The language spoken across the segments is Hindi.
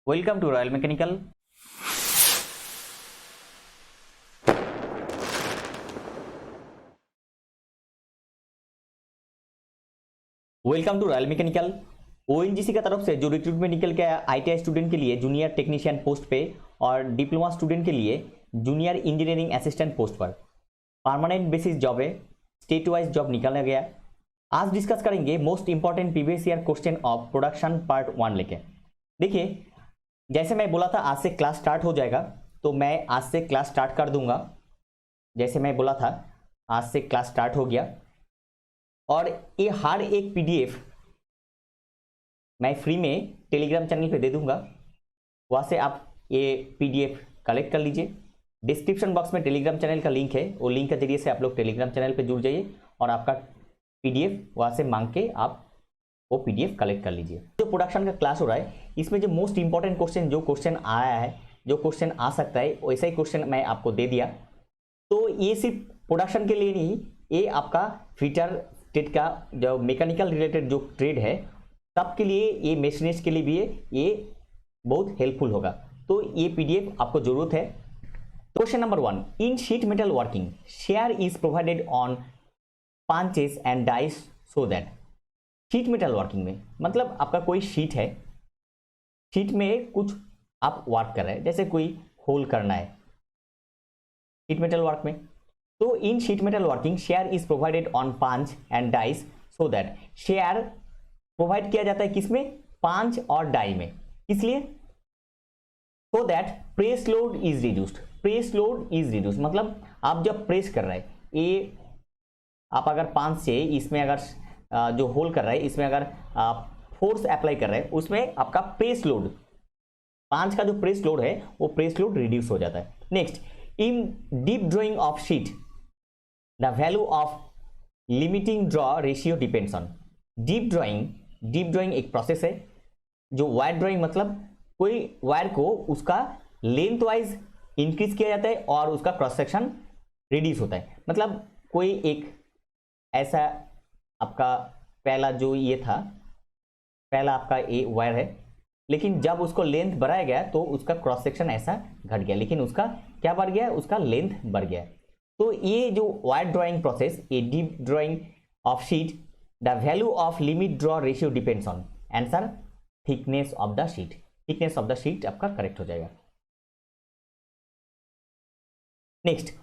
Welcome to royal mechanical. Welcome to royal mechanical. ONGC का तरफ से जो रिक्रूटमेंट निकल के आया आईटीआई स्टूडेंट के लिए जूनियर टेक्नीशियन पोस्ट पे और डिप्लोमा स्टूडेंट के लिए जूनियर इंजीनियरिंग असिस्टेंट पोस्ट पर परमानेंट बेसिस जॉब है, स्टेट वाइज जॉब निकाला गया। आज डिस्कस करेंगे most important previous year question of production part 1 लेके। देखिए, जैसे मैं बोला था आज से क्लास स्टार्ट हो जाएगा, तो मैं आज से क्लास स्टार्ट कर दूंगा। जैसे मैं बोला था आज से क्लास स्टार्ट हो गया और ये हर एक पीडीएफ मैं फ्री में टेलीग्राम चैनल पे दे दूंगा। वहाँ से आप ये पीडीएफ कलेक्ट कर लीजिए। डिस्क्रिप्शन बॉक्स में टेलीग्राम चैनल का लिंक है, वो लिंक के जरिए से आप लोग टेलीग्राम चैनल पे जुड़ जाइए और आपका पीडीएफ वहाँ से मांग के आप वो पीडीएफ कलेक्ट कर लीजिए। जो प्रोडक्शन का क्लास हो रहा है इसमें जो मोस्ट इंपॉर्टेंट क्वेश्चन जो क्वेश्चन आया है, जो क्वेश्चन आ सकता है, वैसा ही क्वेश्चन मैं आपको दे दिया। तो ये सिर्फ प्रोडक्शन के लिए नहीं, ये आपका फिटर ट्रेड का जो मैकेनिकल रिलेटेड जो ट्रेड है सबके लिए, ये मशीनिस्ट के लिए भी ये बहुत हेल्पफुल होगा। तो ये पीडीएफ आपको जरूरत है। तो question number 1, in sheet metal working shear is provided on punches and dies so that. Sheet metal working में मतलब आपका कोई शीट है, शीट में कुछ आप वर्क कर रहे हैं, जैसे कोई होल करना है शीट मेटल वर्क में। तो in sheet metal working shear is provided on punch and dies so that. Shear provide किया जाता है किसमें? पंच और डाई में। इसलिए so that press load is reduced. Press load is reduced मतलब आप जब प्रेस कर रहे हैं, ये आप अगर पंच से इसमें अगर जो होल कर रहा है इसमें अगर आप फोर्स अप्लाई कर रहे हैं, उसमें आपका प्रेस लोड, पांच का जो प्रेस लोड है वो प्रेस लोड रिड्यूस हो जाता है। Next, in deep drawing of sheet the value of limiting draw ratio depends on. Deep drawing एक प्रोसेस है। जो वायर ड्रॉइंग मतलब कोई वायर को उसका लेंथ वाइज इंक्रीज किया जाता है और उसका क्रॉस सेक्शन रिड्यूस होता है। मतलब कोई एक ऐसा आपका पहला जो ये था, पहला आपका ये वायर है, लेकिन जब उसको लेंथ बढ़ाया गया तो उसका क्रॉस सेक्शन ऐसा घट गया, लेकिन उसका क्या बढ़ गया? उसका लेंथ बढ़ गया। तो ये जो वायर ड्राइंग प्रोसेस, ये deep drawing of sheet, the value of limit draw ratio depends on. Answer thickness of the sheet. Thickness of the sheet आपका करेक्ट हो जाएगा। Next,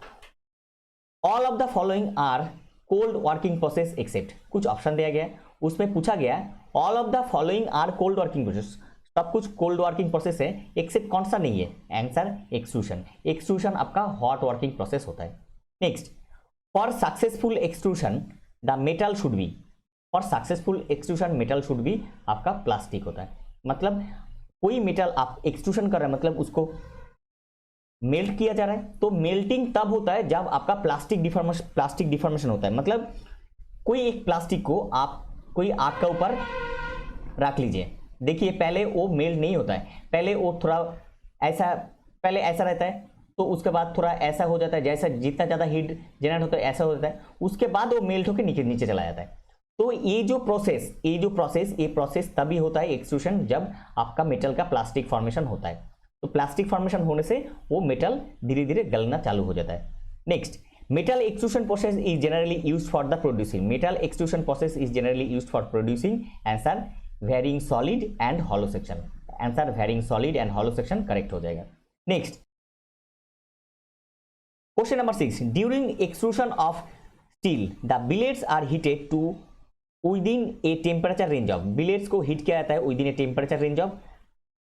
all of the following are cold working process except. कुछ ऑप्शन दिया गया, उसमें पूछा गया all of the following are cold working process. सब कुछ कोल्ड वर्किंग प्रोसेस है, एक्सेप्ट कौन सा नहीं है? Answer extrusion. एक्सट्रूशन आपका हॉट वर्किंग प्रोसेस होता है। Next, for successful extrusion the metal should be. For successful extrusion metal should be आपका प्लास्टिक होता है। मतलब कोई मेटल आप एक्सट्रूशन कर रहे हैं, मतलब उसको मेल्ट किया जा रहा है, तो मेल्टिंग तब होता है जब आपका प्लास्टिक डिफॉर्मेशन होता है। मतलब कोई एक प्लास्टिक को आप कोई आग के ऊपर रख लीजिए, देखिए पहले वो मेल्ट नहीं होता है, पहले वो थोड़ा ऐसा, पहले ऐसा रहता है, तो उसके बाद थोड़ा ऐसा हो जाता है, जैसा जितना ज्यादा हीट जनरेट होता है ऐसा हो जाता है, उसके बाद वो मेल्ट होकर नीचे चला जाता है। तो ये प्रोसेस तभी होता है एक्सट्रूशन, जब आपका मेटल का प्लास्टिक फॉर्मेशन होता है। तो प्लास्टिक फॉर्मेशन होने से वो मेटल धीरे धीरे गलना चालू हो जाता है। नेक्स्ट, metal extrusion process is generally used for the producing. Metal extrusion process is generally used for producing. Answer varying solid and hollow section. Answer varying solid and hollow section correct हो जाएगा। Next, question number 6, during extrusion of steel the billets are heated to within a temperature range of. Billets को हीट किया जाता है within a temperature range of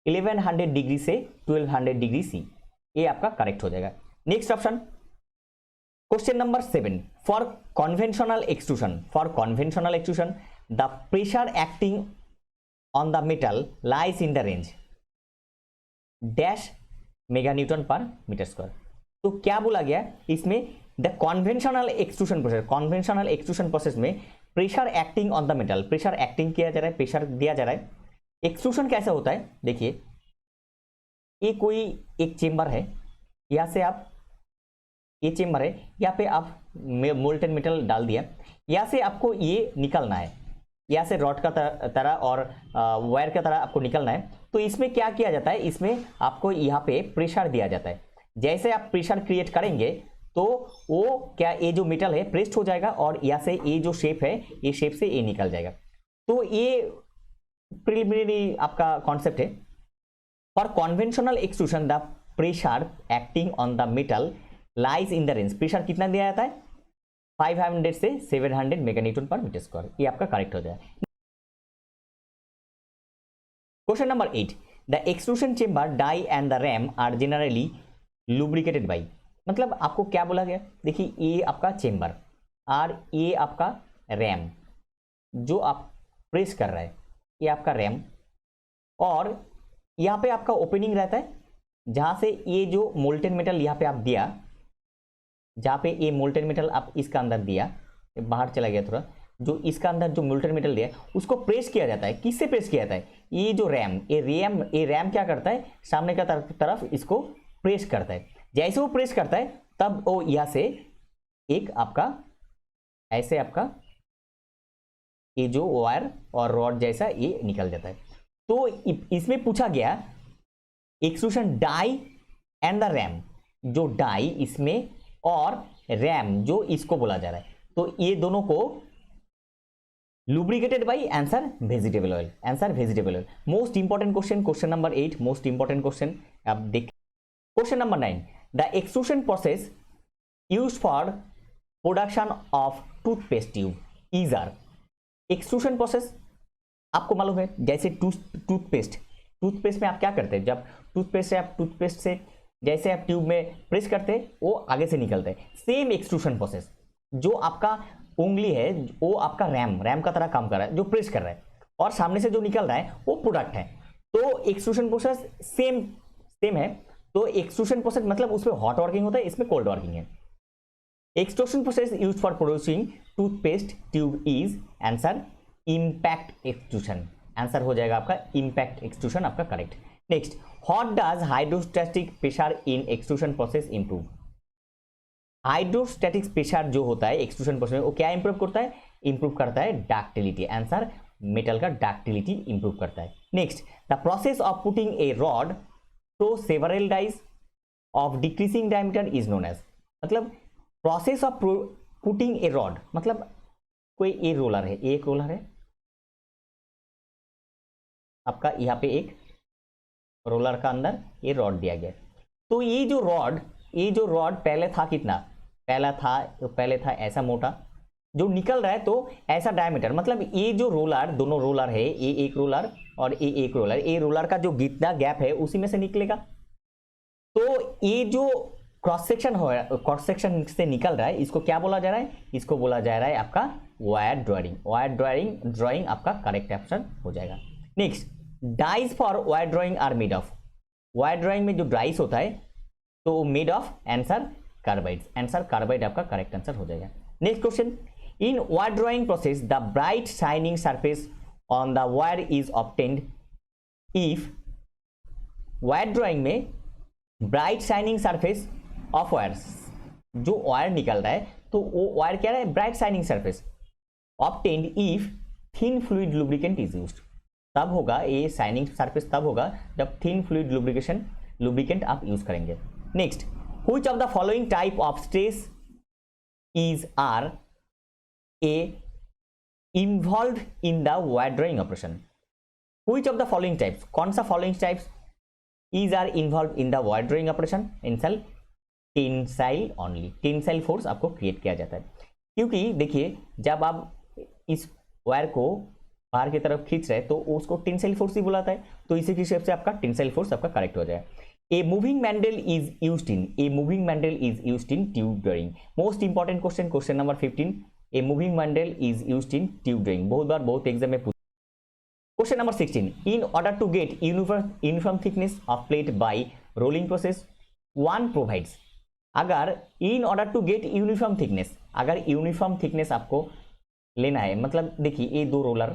1100 degree से 1200 डिग्री सी। ये आपका करेक्ट हो जाएगा। Next option, question number 7, for conventional extrusion the pressure acting on the metal lies in the range dash mega newton per meter square. तो क्या बोला गया इसमें? द कन्वेंशनल एक्सट्रूशन प्रोसेस में pressure acting on the metal, pressure acting किया जा रहा है, प्रेशर दिया जा रहा है। एक्सट्रूशन कैसा होता है? देखिए, ये कोई एक चेंबर है, यहां से आप, ये चेंबर है, यहाँ पे आप मोल्टेन मेटल डाल दिया, यहां से आपको ये निकालना है, यहाँ से रॉड का तरह और वायर का तरह आपको निकलना है। तो इसमें क्या किया जाता है, इसमें आपको यहाँ पे प्रेशर दिया जाता है। जैसे आप प्रेशर क्रिएट करेंगे तो वो क्या, ये जो मेटल है प्रेस्ड हो जाएगा और यहाँ से ये जो शेप है, ये शेप से ये निकल जाएगा। तो ये प्रिलिमिनरी आपका कॉन्सेप्ट है। For conventional extrusion the pressure acting on the metal lies in the range, pressure कितना दिया जाता है 500 से 700 मेगान्यूटन पर मीटर स्क्वायर, ये आपका करेक्ट हो जाए। Question number 8, the extrusion chamber die and the ram are generally lubricated by, मतलब आपको क्या बोला गया, देखिए ये आपका चेम्बर और ये आपका रैम जो आप प्रेस कर रहा है, ये आपका रैम, और यहाँ पे आपका ओपनिंग रहता है जहां से ये जो मोल्टेन मेटल यहाँ पे आप दिया, जहां पे ये मोल्टेन मेटल आप इसका अंदर दिया, बाहर चला गया थोड़ा, जो इसका अंदर जो मोल्टेन मेटल दिया उसको प्रेस किया जाता है। किससे प्रेस किया जाता है, ये जो रैम क्या करता है, सामने का तरफ इसको प्रेस करता है। जैसे वो प्रेस करता है तब वो यहाँ से एक आपका ऐसे आपका ये जो वायर और रॉड जैसा ये निकल जाता है। तो इसमें पूछा गया extrusion die and the ram, जो डाई इसमें और रैम जो इसको बोला जा रहा है, तो ये दोनों को lubricated by, answer vegetable oil, answer vegetable oil. Most important question, question number 8 most important question आप देख। Question number 9, the extrusion process used for production of toothpaste tube is are, extrusion process आपको मालूम है, जैसे टूथपेस्ट में आप क्या करते हैं, जब टूथपेस्ट से जैसे आप ट्यूब में प्रेस करते हैं वो आगे से निकलता है। सेम एक्सट्रूशन प्रोसेस, जो आपका उंगली है वो आपका रैम का तरह काम कर रहा है, जो प्रेस कर रहा है, और सामने से जो निकल रहा है वो प्रोडक्ट है। तो एक्सट्रूशन प्रोसेस सेम है। तो एक्सट्रूशन प्रोसेस मतलब उसमें हॉट वर्किंग होता है, इसमें कोल्ड वर्किंग है। Extrusion process used for producing toothpaste tube is, answer impact extrusion, answer हो जाएगा आपका इम्पैक्ट एक्सट्रूशन, आपका correct. Next, what does hydrostatic pressure in extrusion process improve, hydrostatic pressure जो होता है एक्सट्रूशन प्रोसेस में वो क्या इंप्रूव करता है, इंप्रूव करता है डक्टिलिटी, आंसर मेटल का डक्टिलिटी इंप्रूव करता है। Next, the process of putting a rod through several dies of decreasing diameter is known as, मतलब process of putting a rod, मतलब कोई ए रोलर है, एक रोलर है आपका, यहाँ पे एक रोलर का अंदर ये रॉड दिया गया। तो ये जो रॉड पहले था कितना, पहले था ऐसा मोटा जो निकल रहा है, तो ऐसा डायमीटर, मतलब ये जो रोलर, दोनों रोलर है, ये एक रोलर और ये एक रोलर, ये रोलर का जो जितना गैप है उसी में से निकलेगा। तो ये जो क्रॉस सेक्शन से निकल रहा है, इसको क्या बोला जा रहा है, इसको बोला जा रहा है आपका वायर ड्राइंग आपका करेक्ट ऑप्शन हो जाएगा। Next, dies for wire drawing are made of, wire drawing में जो डाइस होता है तो made of, answer carbide, answer carbide आपका करेक्ट आंसर हो जाएगा। Next question, in wire drawing process the bright shining surface on the wire is obtained if, wire drawing में bright shining surface of wires, जो वायर निकल रहा है तो वो वायर क्या है, bright shining surface obtained if thin fluid lubricant is used, तब होगा ये शाइनिंग सरफेस तब होगा जब थिन फ्लूइड लुब्रिकेंट आप यूज करेंगे। Next, which of the following type of stress is are a involve in the wire drawing operation, which of the following types, कौन सा following types is are involve in the wire drawing operation, answer tensile only, tensile force आपको क्रिएट किया जाता है। क्योंकि देखिए जब आप इस वायर को बाहर की तरफ खींच रहे तो उसको टेंसाइल फोर्स ही बुलाता है, तो इसी की शेप से आपका टेंसाइल फोर्स आपका करेक्ट हो जाए। A moving mandrel is used in tube drawing, most important question, question number 15, a moving mandrel is used in tube drawing, बहुत बार बहुत एग्जाम में पूछा। Question number 16, in order to get uniform thickness of plate by rolling process one provides, अगर in order to get uniform thickness, अगर यूनिफॉर्म थिकनेस आपको लेना है, मतलब देखिए ये दो रोलर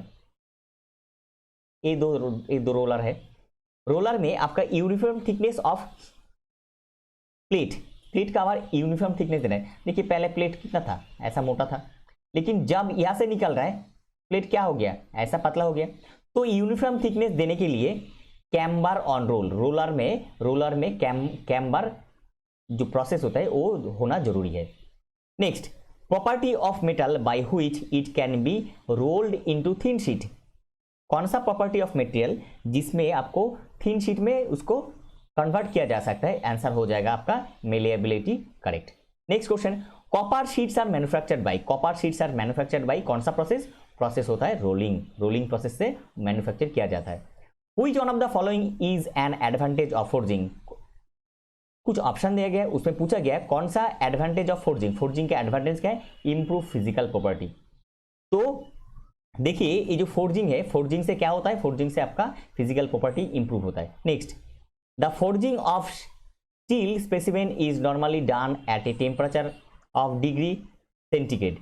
है, रोलर में आपका यूनिफॉर्म थिकनेस ऑफ प्लेट का हमारा यूनिफॉर्म थिकनेस देना है। देखिए पहले प्लेट कितना था, ऐसा मोटा था, लेकिन जब यहां से निकल रहा है प्लेट क्या हो गया, ऐसा पतला हो गया। तो यूनिफॉर्म थिकनेस देने के लिए कैम्बर ऑन रोल, रोलर में कैम्बर जो प्रोसेस होता है वो होना जरूरी है। Next, property of metal by which it can be rolled into thin sheet. कौन सा प्रॉपर्टी ऑफ मटेरियल जिसमें आपको थिन शीट में उसको कन्वर्ट किया जा सकता है, आंसर हो जाएगा आपका malleability, correct. Next question, copper sheets are manufactured by, copper sheets are manufactured by कौन सा प्रोसेस, प्रोसेस होता है रोलिंग प्रोसेस से मैन्युफैक्चर किया जाता है। Which one of the following is an advantage of forging, कुछ ऑप्शन दिया गया, उसमें पूछा गया कौन सा एडवांटेज ऑफ फोर्जिंग का एडवांटेज क्या है, इंप्रूव फिजिकल प्रॉपर्टी। तो देखिए ये जो फोर्जिंग है, फोर्जिंग से क्या होता है, फोर्जिंग से आपका फिजिकल प्रॉपर्टी इंप्रूव होता है। Next, the forging of steel specimen is normally done at a temperature of degree centigrade.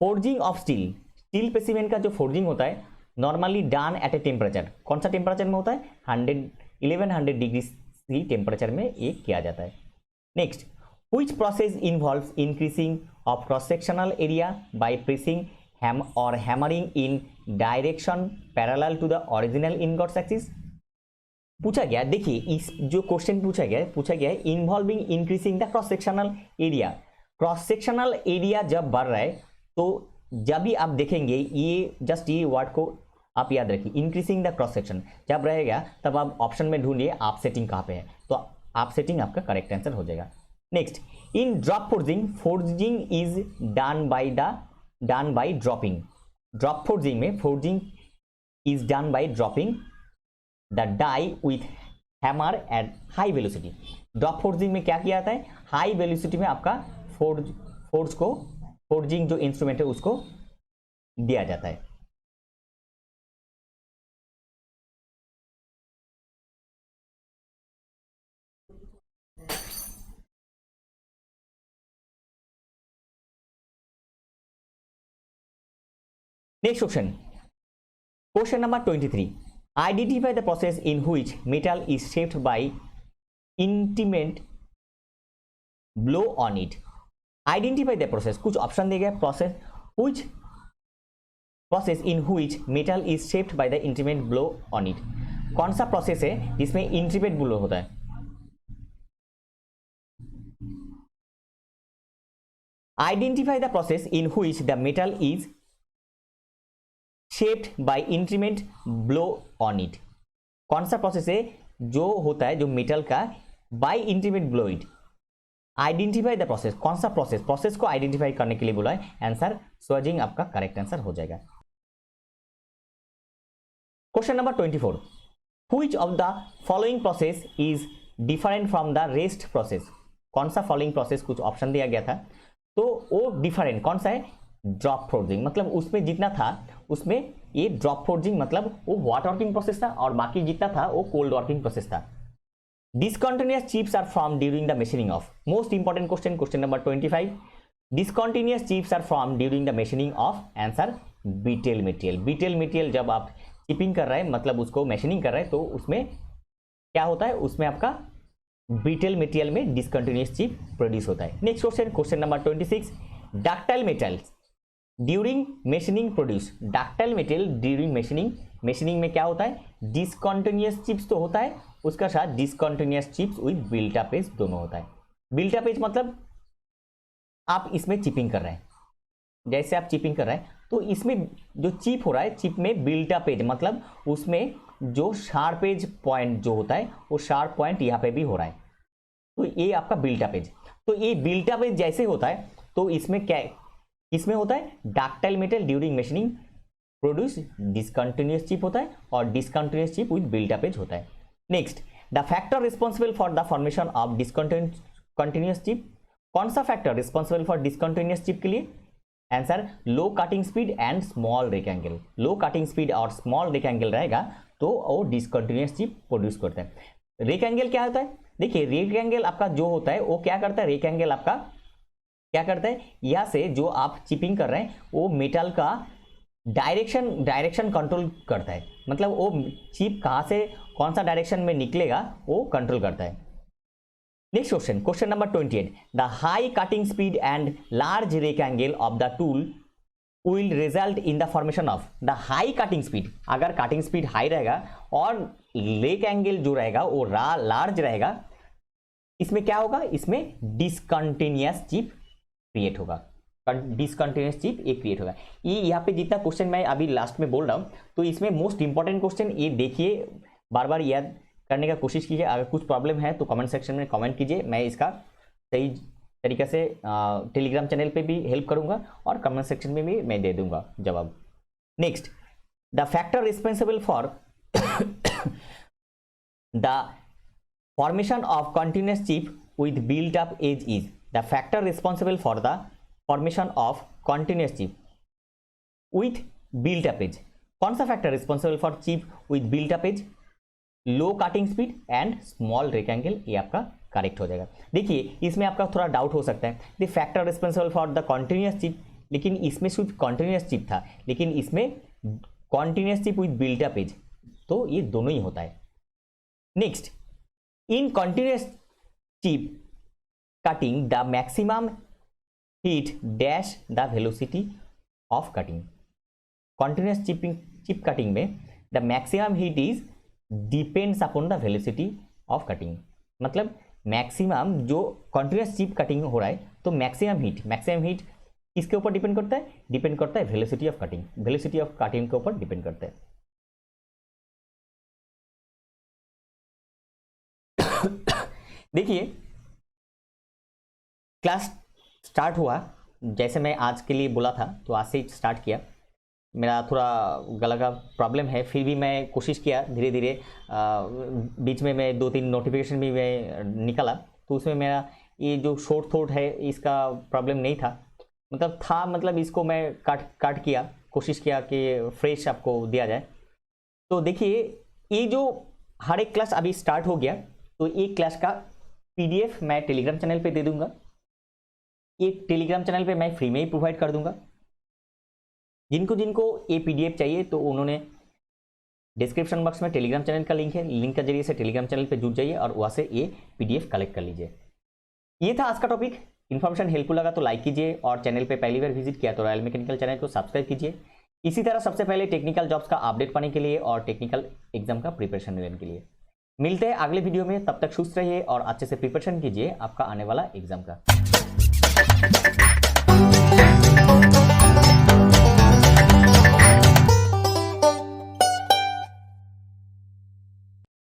Forging of steel specimen का जो फोर्जिंग होता है normally done at a temperature, कौन सा टेम्परेचर में होता है, 1100 डिग्री सी टेम्परेचर में ये किया जाता है। Next, which process involves increasing of cross sectional area by pressing और hammering in direction parallel to the original ingots axis. पूछा गया, देखिए इस जो क्वेश्चन पूछा गया है involving increasing the cross sectional area. Cross sectional area जब बढ़ रहा है तो जब भी आप देखेंगे ये जस्ट ये वर्ड को आप याद रखिए, इंक्रीजिंग द क्रॉस सेक्शन जब रहेगा तब आप ऑप्शन में ढूंढिए आप सेटिंग कहाँ पे है, तो आप सेटिंग आपका करेक्ट आंसर हो जाएगा। Next, in drop forging is done by dropping. Drop forging में forging is done by dropping the die with hammer at high velocity. Drop forging में क्या किया जाता है, हाई वेलोसिटी में आपका फोर्जिंग जो इंस्ट्रूमेंट है उसको दिया जाता है। Next question number 23, identify the process in which metal is shaped by intimate blow on it. Identify the process, कुछ ऑप्शन दिए गए, process in which metal is shaped by the intimate blow on it. कौन सा प्रोसेस है जिसमें इंटीमेट ब्लो होता है, identify the process in which the metal is shaped by intimate blow on it. कौन सा प्रोसेस है जो होता है जो मेटल का by intimate blow it. Identify the process, कौन सा प्रोसेस को आइडेंटिफाई करने के लिए बोला है, आंसर स्वर्जिंग आपका करेक्ट आंसर हो जाएगा। Question number 24, which of the following process is different from the rest process. कौन सा फॉलोइंग प्रोसेस, कुछ ऑप्शन दिया गया था तो वो डिफरेंट कौन सा है, ड्रॉप फोर्जिंग, मतलब उसमें जितना था उसमें ये ड्रॉप फोर्जिंग मतलब वो हॉट वर्किंग प्रोसेस था और बाकी जितना था वो कोल्ड वर्किंग प्रोसेस था। Discontinuous chips are form during the machining of, most important question number 25, discontinuous chips are form during the machining of, answer brittle material. Brittle material जब आप चिपिंग कर रहे हैं मतलब उसको मशीनिंग कर रहे हैं तो उसमें क्या होता है, उसमें आपका बीटेल मटेरियल में डिसकंटिन्यूअस चिप प्रोड्यूस होता है। Next question number 26, ductile metals during machining produce. Ductile material during machining में क्या होता है, डिसकंटिन्यूअस चिप्स तो होता है, उसका साथ discontinuous chips with built up edge दोनों होता है। बिल्ट अप एज मतलब आप इसमें चिपिंग कर रहे हैं, जैसे आप चिपिंग कर रहे हैं तो इसमें जो चिप हो रहा है चिप में बिल्ट अप एज मतलब उसमें जो शार्प एज पॉइंट जो होता है वो शार्प पॉइंट यहाँ पे भी हो रहा है, तो ये आपका बिल्ट अप एज। तो ये बिल्ट अप एज जैसे होता है तो इसमें क्या इसमें होता है, ductile metal during machining produce discontinuous chip होता है और discontinuous chip with built up edge होता है। Next, the factor responsible for the formation of discontinuous chip. कौन सा factor responsible for discontinuous chip के लिए, answer low cutting speed and small rake angle. Low cutting speed और स्मॉल रेक एंगल रहेगा तो वो डिसकंटिन्यूअस चिप प्रोड्यूस करता है। रेक एंगल क्या होता है, देखिए रेक एंगल आपका जो होता है वो क्या करता है, रेक एंगल आपका क्या करता है, यहाँ से जो आप चिपिंग कर रहे हैं वो मेटल का डायरेक्शन कंट्रोल करता है, मतलब वो चिप कहाँ से कौन सा डायरेक्शन में निकलेगा वो कंट्रोल करता है। Next question number 28, the high cutting speed and large rake angle of the tool will result in the formation of the high cutting speed. अगर कटिंग स्पीड हाई रहेगा और लेक एंगल जो रहेगा वो लार्ज रहेगा, इसमें क्या होगा, इसमें डिसकंटिन्यूअस चिप क्रिएट होगा, डिसकंटिन्यूअस चिप ये क्रिएट होगा। ये यहाँ पे जितना क्वेश्चन मैं अभी लास्ट में बोल रहा हूँ, तो इसमें मोस्ट इंपॉर्टेंट क्वेश्चन ये देखिए, बार बार याद करने का कोशिश कीजिए। अगर कुछ प्रॉब्लम है तो कमेंट सेक्शन में कमेंट कीजिए, मैं इसका सही तरीके से टेलीग्राम चैनल पे भी हेल्प करूंगा और कमेंट सेक्शन में भी मैं दे दूंगा जवाब। Next, the factor responsible for the formation of continuous chip with built up edge is. The factor responsible for the formation of continuous chip with built up edge. कौन सा factor responsible for chip with built up edge? Low cutting speed and small rectangle, ये आपका करेक्ट हो जाएगा। देखिए इसमें आपका थोड़ा डाउट हो सकता है, the factor responsible for the continuous chip, लेकिन इसमें सिर्फ कॉन्टिन्यूअस चिप था, लेकिन इसमें continuous chip with built up edge, तो ये दोनों ही होता है। Next, in continuous chip cutting the maximum heat dash the velocity of cutting. Continuous chip cutting में the maximum heat is depends upon the velocity of cutting. मतलब मैक्सिमम जो कॉन्टिन्यूअस चिप कटिंग हो रहा है, तो मैक्सिमम हीट किसके ऊपर डिपेंड करता है? डिपेंड करता है velocity of cutting, velocity of cutting के ऊपर डिपेंड करता है। देखिए क्लास स्टार्ट हुआ, जैसे मैं आज के लिए बोला था तो आज से स्टार्ट किया। मेरा थोड़ा गला का प्रॉब्लम है, फिर भी मैं कोशिश किया धीरे धीरे। बीच में मैं 2-3 नोटिफिकेशन भी मैं निकाला, तो उसमें मेरा ये जो शॉर्ट थॉट है इसका प्रॉब्लम नहीं था, मतलब इसको मैं काट किया, कोशिश किया कि फ्रेश आपको दिया जाए। तो देखिए ये जो हर एक क्लास अभी स्टार्ट हो गया, तो एक क्लास का PDF मैं टेलीग्राम चैनल पे दे दूंगा। ये टेलीग्राम चैनल पे मैं फ्री में ही प्रोवाइड कर दूंगा। जिनको ये PDF चाहिए तो उन्होंने डिस्क्रिप्शन बॉक्स में टेलीग्राम चैनल का लिंक है, लिंक के जरिए से टेलीग्राम चैनल पे जुड़ जाइए और वहाँ से ये PDF कलेक्ट कर लीजिए। ये था आज का टॉपिक। इन्फॉर्मेशन हेल्पफुल लगा तो लाइक कीजिए और चैनल पे पहली बार विजिट किया तो रॉयल मैकेनिकल चैनल को सब्सक्राइब कीजिए। इसी तरह सबसे पहले टेक्निकल जॉब्स का अपडेट पाने के लिए और टेक्निकल एग्जाम का प्रिपरेशन लेने के लिए मिलते हैं अगले वीडियो में। तब तक सुस्त रहिए और अच्छे से प्रिपरेशन कीजिए आपका आने वाला एग्जाम का।